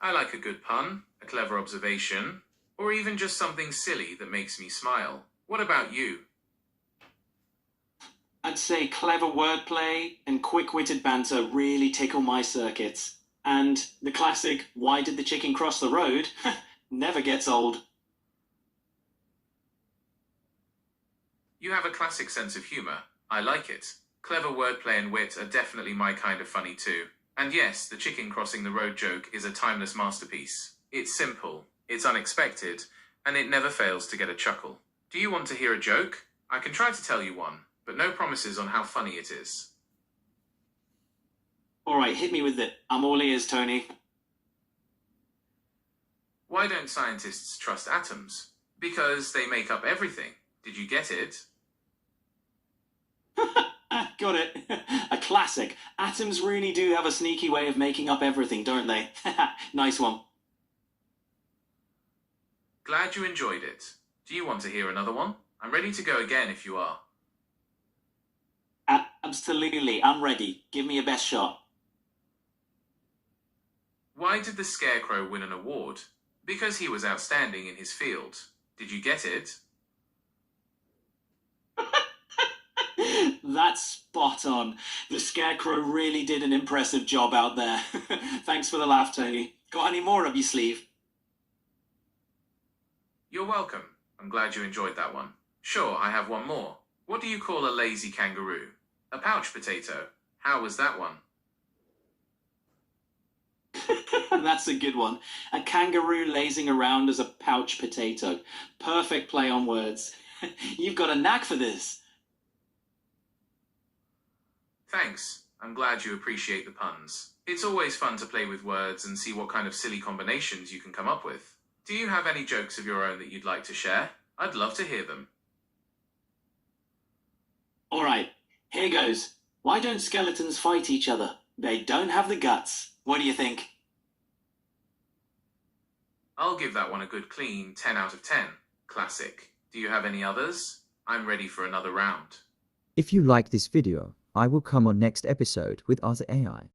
I like a good pun, a clever observation, or even just something silly that makes me smile. What about you? I'd say clever wordplay and quick-witted banter really tickle my circuits. And the classic, why did the chicken cross the road? Never gets old. You have a classic sense of humor. I like it. Clever wordplay and wit are definitely my kind of funny too. And yes, the chicken crossing the road joke is a timeless masterpiece. It's simple, it's unexpected, and it never fails to get a chuckle. Do you want to hear a joke? I can try to tell you one, but no promises on how funny it is. All right, hit me with it. I'm all ears, Tony. Why don't scientists trust atoms? Because they make up everything. Did you get it? Got it. A classic. Atoms really do have a sneaky way of making up everything, don't they? Nice one. Glad you enjoyed it. Do you want to hear another one? I'm ready to go again if you are. Absolutely, I'm ready. Give me your best shot. Why did the Scarecrow win an award? Because he was outstanding in his field. Did you get it? That's spot on. The Scarecrow really did an impressive job out there. Thanks for the laugh, Tony. Got any more up your sleeve? You're welcome. I'm glad you enjoyed that one. Sure, I have one more. What do you call a lazy kangaroo? A pouch potato. How was that one? That's a good one. A kangaroo lazing around as a pouch potato. Perfect play on words. You've got a knack for this. Thanks. I'm glad you appreciate the puns. It's always fun to play with words and see what kind of silly combinations you can come up with. Do you have any jokes of your own that you'd like to share? I'd love to hear them. All right, here goes. Why don't skeletons fight each other? They don't have the guts. What do you think? I'll give that one a good clean 10 out of 10. Classic. Do you have any others? I'm ready for another round. If you like this video, I will come on next episode with other AI.